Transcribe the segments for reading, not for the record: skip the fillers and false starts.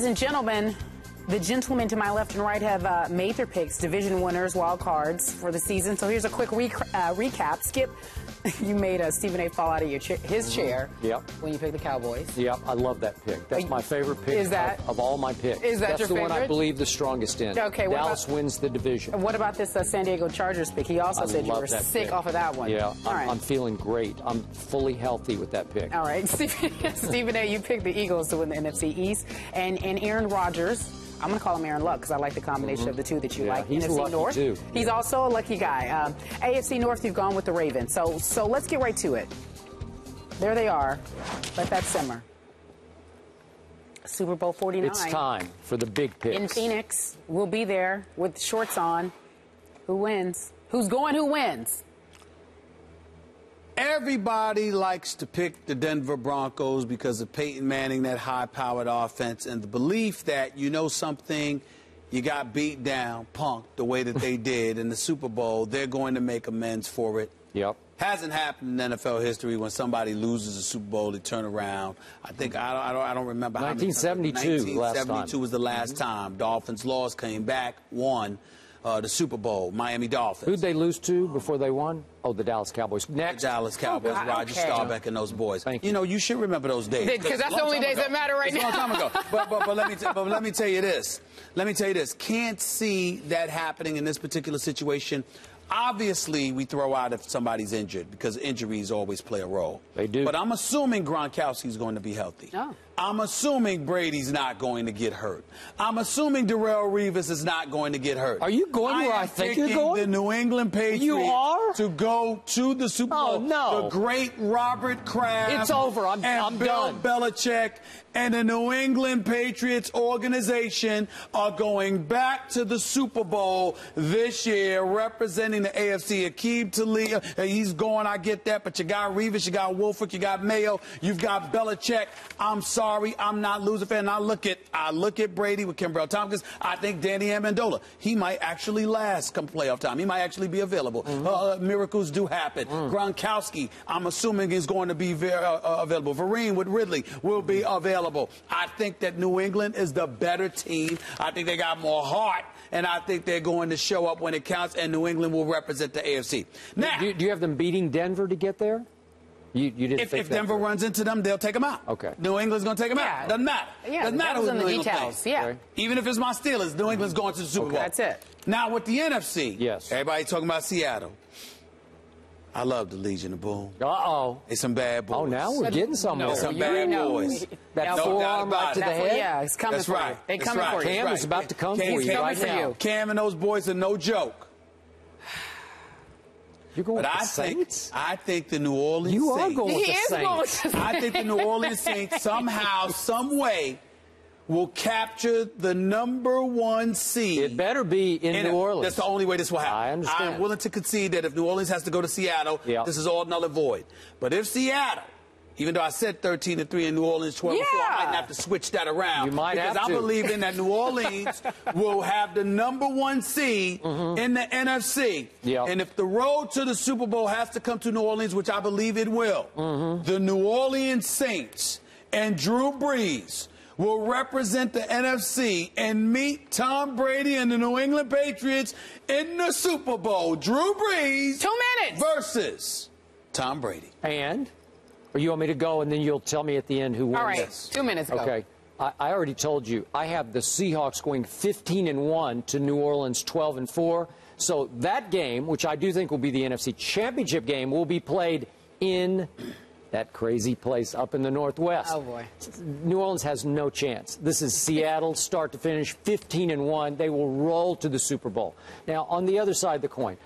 Ladies and gentlemen, the gentlemen to my left and right have made their picks, division winners, wild cards for the season. So here's a quick recap. Skip, you made Stephen A. fall out of his chair when you picked the Cowboys. Yep, I love that pick. That's my favorite pick of all my picks. Is that That's your the favorite? one I believe the strongest in. Okay, Dallas wins the division. What about this San Diego Chargers pick? He also said you were sick off of that one. Yeah, all right. I'm feeling great. I'm fully healthy with that pick. All right, Stephen A., you picked the Eagles to win the NFC East. And Aaron Rodgers, I'm going to call him Aaron Luck because I like the combination of the two that you like. He's NFC lucky North. too. He's also a lucky guy. AFC North, you've gone with the Ravens. So let's get right to it. There they are. Let that simmer. Super Bowl 49. It's time for the big picks. In Phoenix. We'll be there with shorts on. Who wins? Who's going? Who wins? Everybody likes to pick the Denver Broncos because of Peyton Manning, that high-powered offense, and the belief that you know something, you got beat down, punked the way that they did in the Super Bowl. They're going to make amends for it. Yep. Hasn't happened in NFL history when somebody loses a Super Bowl, they turn around. I think I don't remember. 1972 last time. 1972 was the last time. Dolphins lost, came back, won the Super Bowl. Miami Dolphins. Who'd they lose to before they won? Oh, the Dallas Cowboys. Next. The Dallas Cowboys, Roger Staubach and those boys. Thank you. You know, you should remember those days. Because that's the only days that matter right now. It's a long time ago. But let me tell you this. Can't see that happening in this particular situation. Obviously, we throw out if somebody's injured because injuries always play a role. They do. But I'm assuming Gronkowski's going to be healthy. Oh. I'm assuming Brady's not going to get hurt. I'm assuming Darrelle Revis is not going to get hurt. Are you going where I think you're going? The New England Patriots You are? to go to the Super Bowl. Oh, no. The great Robert Kraft. It's over. I'm Bill done. Belichick and the New England Patriots organization are going back to the Super Bowl this year, representing the AFC. Aqib Talib, he's going, I get that, but you got Revis, you got Wolford, you got Mayo, you've got Belichick. I'm sorry, I'm not losing fan. I look at Brady with Kimbrell Tompkins. I think Danny Amendola, he might actually last come playoff time. He might actually be available. Miracles do happen. Gronkowski, I'm assuming, is going to be available. Vereen with Ridley will be available. I think that New England is the better team. I think they got more heart, and I think they're going to show up when it counts, and New England will represent the AFC. Now, do you have them beating Denver to get there? You didn't think if Denver runs into them, they'll take them out. Okay. New England's going to take them out. Doesn't matter. Yeah, Doesn't matter who in New the England details. plays. Yeah. Okay. Even if it's my Steelers, New England's going to the Super Bowl. That's it. Now, with the NFC, yes, everybody talking about Seattle. I love the Legion of Boom. Uh-oh. They some bad boys. Oh, now we're getting somewhere. Some bad boys. That forearm right to the head? Yeah, it's coming for you. They coming for you. Cam is about to come for you right now. Cam and those boys are no joke. You're going with the Saints? I think the New Orleans You Saints. are going with the Saints. I think the New Orleans Saints somehow, some way, will capture the #1 seed. It better be in New Orleans. That's the only way this will happen. I understand. I'm willing to concede that if New Orleans has to go to Seattle, this is all null and void. But if Seattle, even though I said 13-3 in New Orleans, 12-4, I might have to switch that around. You might have to. Because I believe in that New Orleans will have the #1 seed in the NFC. And if the road to the Super Bowl has to come to New Orleans, which I believe it will, the New Orleans Saints and Drew Brees will represent the NFC and meet Tom Brady and the New England Patriots in the Super Bowl. Drew Brees 2 minutes versus Tom Brady. And? Or you want me to go and then you'll tell me at the end who wins? All right, 2 minutes ago. Okay. I already told you. I have the Seahawks going 15-1 to New Orleans 12-4. So that game, which I do think will be the NFC Championship game, will be played in that crazy place up in the Northwest. Oh, boy. New Orleans has no chance. This is Seattle, start to finish, 15-1. They will roll to the Super Bowl. Now, on the other side of the coin,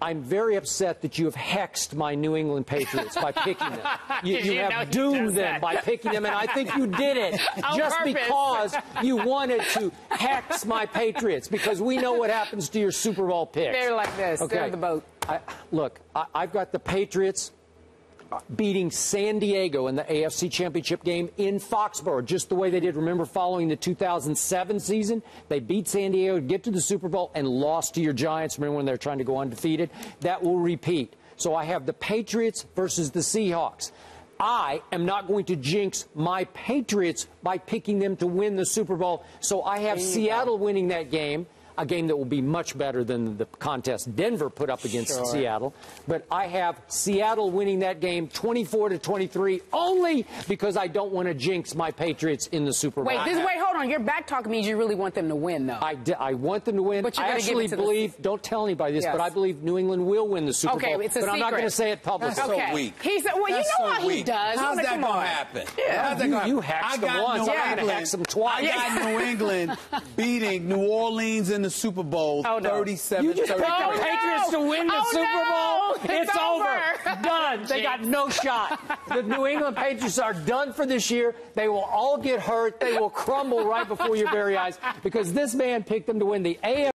I'm very upset that you have hexed my New England Patriots by picking them. You have doomed them by picking them, and I think you did it just because you wanted to hex my Patriots, because we know what happens to your Super Bowl picks. They're like this. Okay. They're the boat. Look, I've got the Patriots beating San Diego in the AFC Championship game in Foxborough, just the way they did. Remember, following the 2007 season, they beat San Diego to get to the Super Bowl and lost to your Giants. Remember when they were trying to go undefeated? That will repeat. So I have the Patriots versus the Seahawks. I am not going to jinx my Patriots by picking them to win the Super Bowl. So I have Seattle winning that game, a game that will be much better than the contest Denver put up against Seattle. But I have Seattle winning that game 24-23 only because I don't want to jinx my Patriots in the Super Bowl. Wait, hold on. Your back talk means you really want them to win, though. I want them to win. But I actually believe, don't tell anybody this, but I believe New England will win the Super Bowl. It's a but I'm not going to say it publicly. That's so weak. He said, well, That's you know so how weak. he does. How's that going to happen? Yeah. How's that gonna You happen? hacked them once. I'm going to hack them twice. I got New England beating New Orleans in the Super Bowl 37-33. You just picked the Patriots to win the Super Bowl. It's over. Done. They got no shot. The New England Patriots are done for this year. They will all get hurt. They will crumble right before your very eyes because this man picked them to win the AFC.